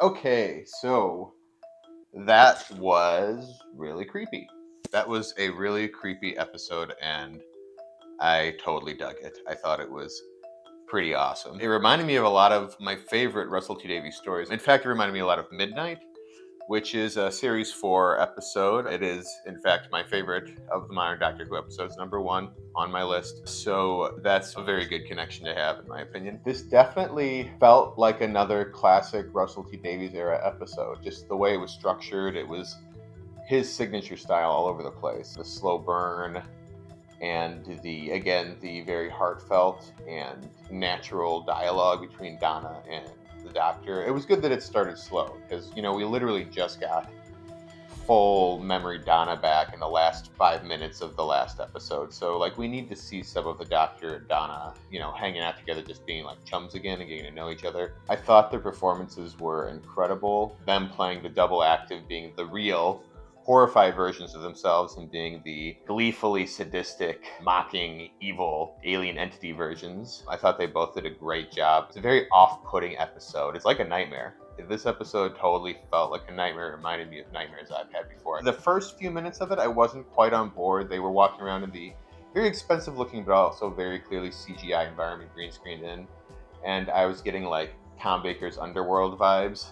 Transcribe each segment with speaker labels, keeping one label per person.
Speaker 1: Okay, so that was really creepy. That was a really creepy episode, and I totally dug it. I thought it was pretty awesome. It reminded me of a lot of my favorite Russell T Davies stories. In fact, it reminded me a lot of Midnight, which is a series 4 episode. It is, in fact, my favorite of the modern Doctor Who episodes, number 1 on my list. So that's a very good connection to have, in my opinion. This definitely felt like another classic Russell T Davies era episode. Just the way it was structured, it was his signature style all over the place. The slow burn, and the very heartfelt and natural dialogue between Donna and the Doctor. It was good that it started slow because we literally just got full memory Donna back in the last 5 minutes of the last episode. So we need to see some of the Doctor and Donna, hanging out together, just being like chums again and getting to know each other. I thought their performances were incredible. Them playing the double act of being the real horrified versions of themselves and being the gleefully sadistic, mocking, evil alien entity versions. I thought they both did a great job. It's a very off-putting episode. It's like a nightmare. This episode totally felt like a nightmare. It reminded me of nightmares I've had before. The first few minutes of it, I wasn't quite on board. They were walking around in the very expensive looking, but also very clearly CGI environment, green screened in. And I was getting Tom Baker's Underworld vibes,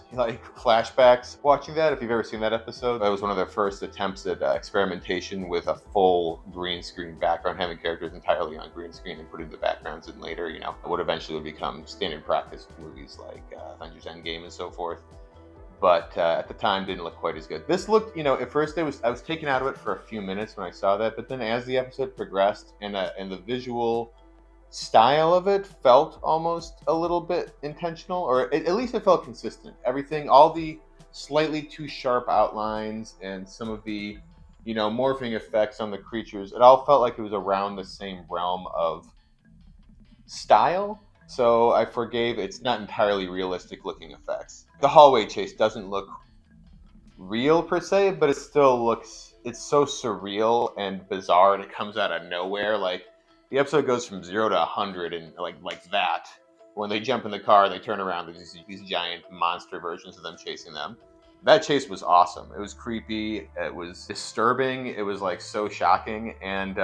Speaker 1: flashbacks. Watching that, if you've ever seen that episode, that was one of their first attempts at experimentation with a full green screen background, having characters entirely on green screen and putting the backgrounds in later, what eventually would become standard practice for movies like Avengers Endgame and so forth. But at the time, didn't look quite as good. This looked, at first I was taken out of it for a few minutes when I saw that, but then as the episode progressed and the visual style of it felt almost a little bit intentional, or at least it felt consistent. Everything, all the slightly too sharp outlines and some of the, morphing effects on the creatures, it all felt like it was around the same realm of style. So I forgave it's not entirely realistic looking effects. The hallway chase doesn't look real per se, but it still looks, it's so surreal and bizarre, and it comes out of nowhere. The episode goes from 0 to 100 and like that. When they jump in the car, they turn around, there's these giant monster versions of them chasing them. That chase was awesome. It was creepy, it was disturbing, it was so shocking, and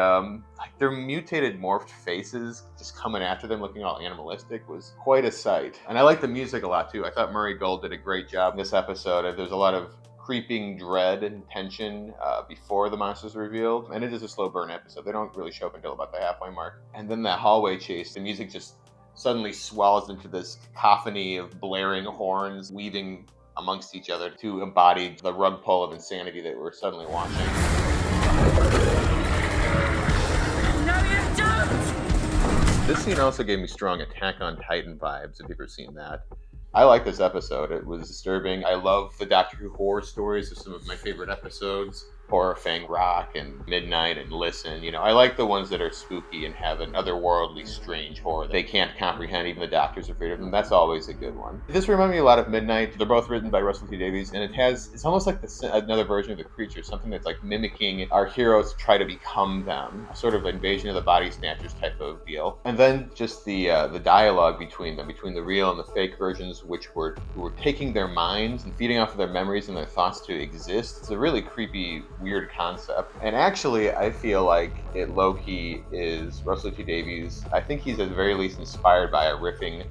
Speaker 1: their mutated morphed faces just coming after them looking all animalistic was quite a sight. And I like the music a lot too. I thought Murray Gold did a great job in this episode. There's a lot of creeping dread and tension before the monsters are revealed, and it is a slow burn episode. They don't really show up until about the halfway mark. And then that hallway chase, the music just suddenly swells into this cacophony of blaring horns weaving amongst each other to embody the rug pull of insanity that we're suddenly watching.
Speaker 2: No, you don't!
Speaker 1: This scene also gave me strong Attack on Titan vibes, if you've ever seen that. I like this episode. It was disturbing. I love the Doctor Who horror stories. They're some of my favorite episodes. Horror Fang Rock and Midnight and Listen. I like the ones that are spooky and have an otherworldly, strange horror they can't comprehend. Even the Doctor's afraid of them. That's always a good one. This reminded me a lot of Midnight. They're both written by Russell T Davies, and it's almost like another version of the creature, something that's mimicking our heroes try to become them, a sort of invasion of the body snatchers type of deal. And then just the dialogue between them, between the real and the fake versions, which were taking their minds and feeding off of their memories and their thoughts to exist. It's a really creepy, weird concept. And actually, I feel like it low-key is Russell T Davies. I think he's at the very least inspired by a riffing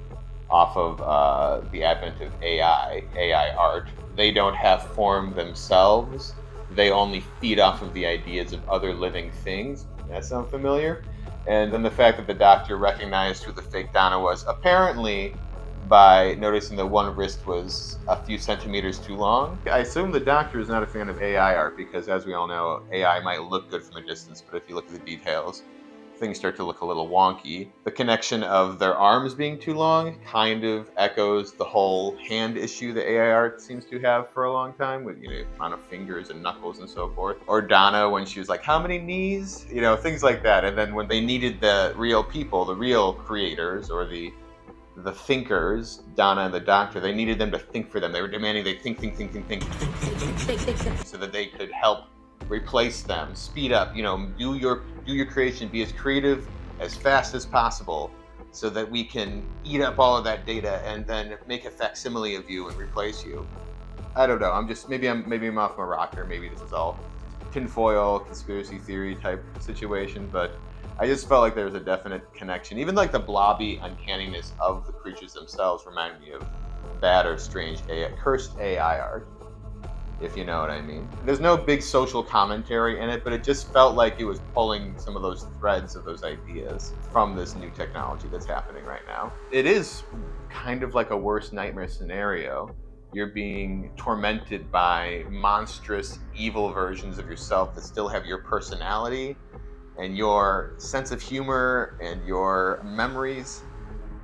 Speaker 1: off of the advent of AI art. They don't have form themselves. They only feed off of the ideas of other living things. That sound familiar? And then the fact that the Doctor recognized who the fake Donna was, apparently by noticing that one wrist was a few centimeters too long. I assume the Doctor is not a fan of AI art because, as we all know, AI might look good from a distance, but if you look at the details, things start to look a little wonky. The connection of their arms being too long kind of echoes the whole hand issue that AI art seems to have for a long time, with amount of fingers and knuckles and so forth. Or Donna when she was like, how many knees? Things like that. And then when they needed the real people, the real creators, or the thinkers, Donna and the Doctor, they needed them to think for them. They were demanding they think, so that they could help replace them, speed up, do your creation, be as creative as fast as possible, so that we can eat up all of that data and then make a facsimile of you and replace you. I don't know. Maybe I'm off my rocker. Maybe this is all tinfoil conspiracy theory type situation, but I just felt like there was a definite connection. Even like the blobby uncanniness of the creatures themselves reminded me of bad or strange cursed AI art, if you know what I mean. There's no big social commentary in it, but it just felt like it was pulling some of those threads of those ideas from this new technology that's happening right now. It is kind of like a worst nightmare scenario. You're being tormented by monstrous, evil versions of yourself that still have your personality and your sense of humor and your memories,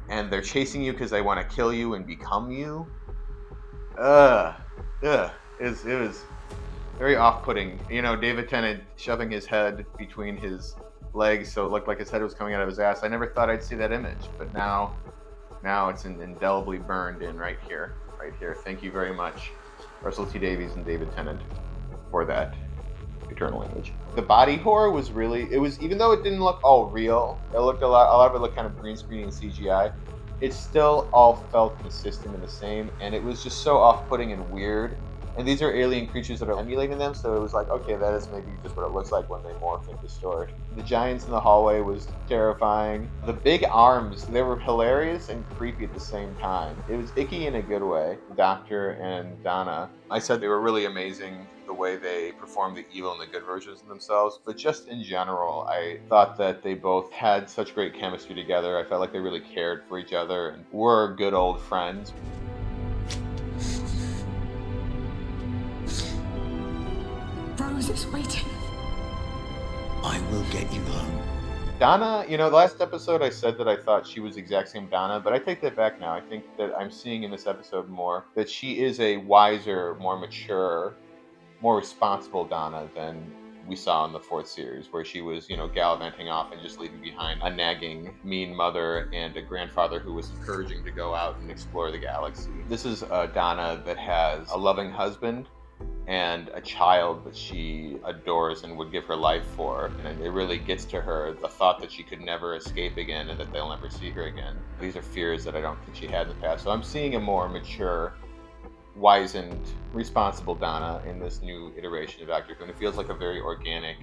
Speaker 1: and they're chasing you because they want to kill you and become you. It was very off-putting. You know, David Tennant shoving his head between his legs so it looked like his head was coming out of his ass. I never thought I'd see that image, but now it's indelibly burned in right here. Thank you very much, Russell T Davies and David Tennant, for that eternal image. The body horror was even though it didn't look all real, a lot of it looked kind of green screen and CGI. It still all felt consistent and the same, and it was just so off-putting and weird. And these are alien creatures that are emulating them, so it was like, okay, that is maybe just what it looks like when they morph and distort. The giants in the hallway was terrifying. The big arms, they were hilarious and creepy at the same time. It was icky in a good way. Doctor and Donna, I said they were really amazing, the way they performed the evil and the good versions of themselves, but just in general, I thought that they both had such great chemistry together. I felt like they really cared for each other and were good old friends.
Speaker 2: Rose is waiting.
Speaker 3: I will get you home.
Speaker 1: Donna, the last episode I said that I thought she was the exact same Donna, but I take that back now. I think that I'm seeing in this episode more that she is a wiser, more mature, more responsible Donna than we saw in the fourth series, where she was, gallivanting off and just leaving behind a nagging, mean mother and a grandfather who was encouraging to go out and explore the galaxy. This is a Donna that has a loving husband and a child that she adores and would give her life for. And it really gets to her, the thought that she could never escape again and that they'll never see her again. These are fears that I don't think she had in the past. So I'm seeing a more mature, wizened, responsible Donna in this new iteration of Doctor Who. And it feels like a very organic,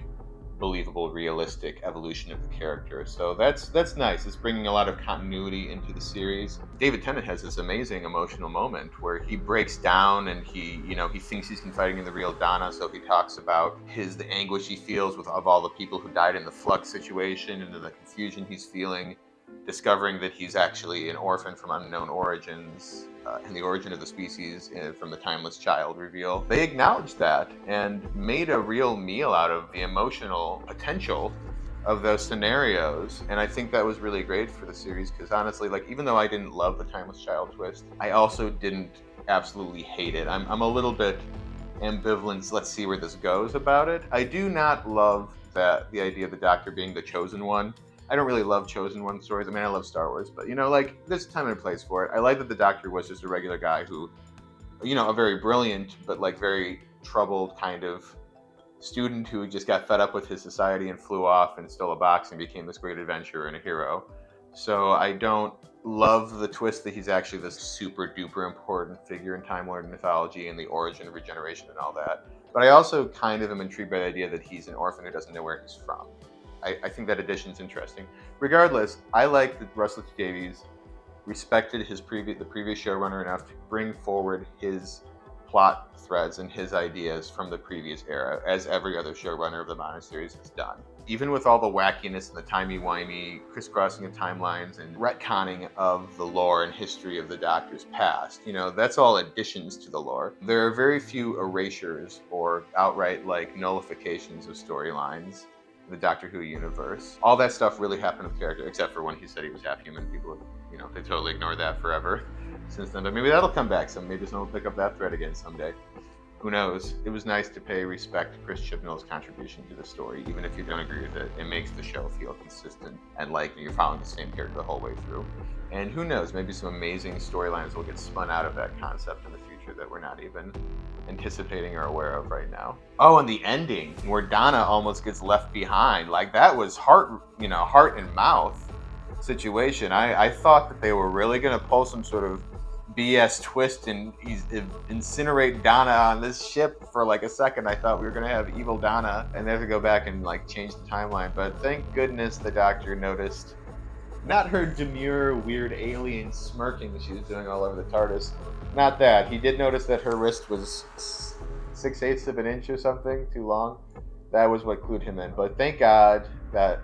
Speaker 1: believable, realistic evolution of the character. So that's nice. It's bringing a lot of continuity into the series. David Tennant has this amazing emotional moment where he breaks down and he thinks he's confiding in the real Donna, so he talks about the anguish he feels of all the people who died in the Flux situation and the confusion he's feeling, discovering that he's actually an orphan from unknown origins, and the origin of the species from the Timeless Child reveal. They acknowledged that and made a real meal out of the emotional potential of those scenarios, and I think that was really great for the series, because honestly, even though I didn't love the Timeless Child twist, I also didn't absolutely hate it. I'm a little bit ambivalent, let's see where this goes about it. I do not love the idea of the Doctor being the chosen one. I don't really love Chosen One stories. I mean, I love Star Wars, but there's a time and a place for it. I like that the Doctor was just a regular guy who, a very brilliant but very troubled kind of student who just got fed up with his society and flew off and stole a box and became this great adventurer and a hero. So I don't love the twist that he's actually this super duper important figure in Time Lord mythology and the origin of regeneration and all that. But I also kind of am intrigued by the idea that he's an orphan who doesn't know where he's from. I think that addition's interesting. Regardless, I like that Russell T Davies respected the previous showrunner enough to bring forward his plot threads and his ideas from the previous era, as every other showrunner of the modern series has done. Even with all the wackiness and the timey-wimey crisscrossing of timelines and retconning of the lore and history of the Doctor's past, that's all additions to the lore. There are very few erasures or outright nullifications of storylines in the Doctor Who universe. All that stuff really happened with character, except for when he said he was half human. People, they totally ignored that forever since then. But maybe that'll come back. Maybe someone will pick up that thread again someday. Who knows? It was nice to pay respect to Chris Chibnall's contribution to the story, even if you don't agree with it. It makes the show feel consistent and you're following the same character the whole way through. And who knows? Maybe some amazing storylines will get spun out of that concept in the future that we're not even anticipating or aware of right now. Oh, and the ending where Donna almost gets left behind, that was heart and mouth. situation. I thought that they were really going to pull some sort of BS twist and incinerate Donna on this ship for like a second. I thought we were going to have evil Donna and they have to go back and like change the timeline. But thank goodness the Doctor noticed not her demure, weird alien smirking she was doing all over the TARDIS. Not that. He did notice that her wrist was 6/8 of an inch or something too long. That was what clued him in. But thank God that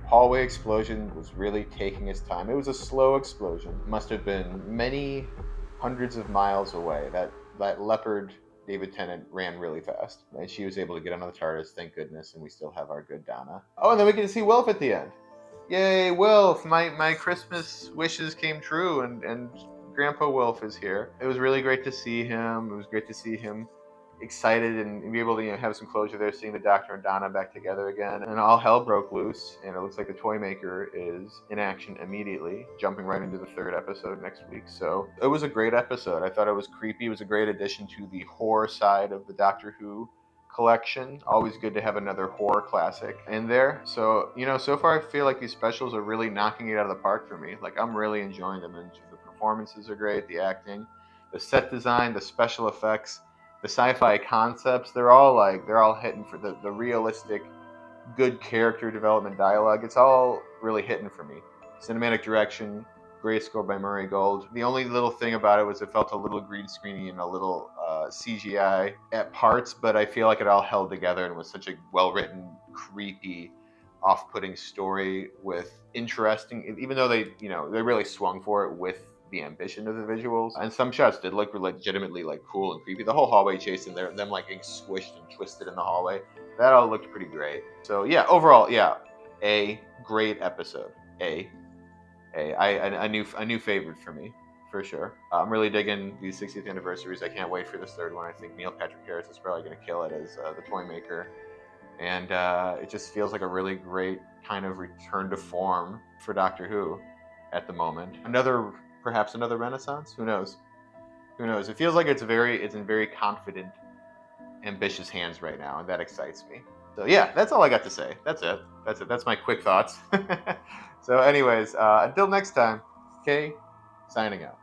Speaker 1: hallway explosion was really taking its time. It was a slow explosion. Must have been many hundreds of miles away. That leopard David Tennant ran really fast. And she was able to get onto the TARDIS, thank goodness, and we still have our good Donna. Oh, and then we get to see Wilf at the end. Yay, Wilf! My Christmas wishes came true, and Grandpa Wilf is here. It was really great to see him. It was great to see him excited and be able to have some closure there, seeing the Doctor and Donna back together again. And all hell broke loose, and it looks like the Toy Maker is in action immediately, jumping right into the 3rd episode next week. So it was a great episode. I thought it was creepy. It was a great addition to the horror side of the Doctor Who collection. Always good to have another horror classic in there. So, so far I feel like these specials are really knocking it out of the park for me. Like, I'm really enjoying them, and the performances are great, the acting, the set design, the special effects, the sci-fi concepts, they're all hitting for the realistic, good character development dialogue. It's all really hitting for me. Cinematic direction, great score by Murray Gold. The only little thing about it was it felt a little green screeny and a little CGI at parts, but I feel like it all held together and was such a well-written, creepy, off-putting story with interesting, even though they really swung for it with the ambition of the visuals. And some shots did look legitimately like cool and creepy. The whole hallway chase and them like getting squished and twisted in the hallway, that all looked pretty great. So yeah, overall, yeah, a great episode. A new favorite for me, for sure. I'm really digging these 60th anniversaries. I can't wait for this 3rd one. I think Neil Patrick Harris is probably going to kill it as the Toy Maker. And it just feels like a really great kind of return to form for Doctor Who at the moment. Perhaps another renaissance? Who knows? Who knows? It feels like it's in very confident, ambitious hands right now, and that excites me. So yeah, that's all I got to say. That's it. That's my quick thoughts. So anyways, until next time, Kay, signing out.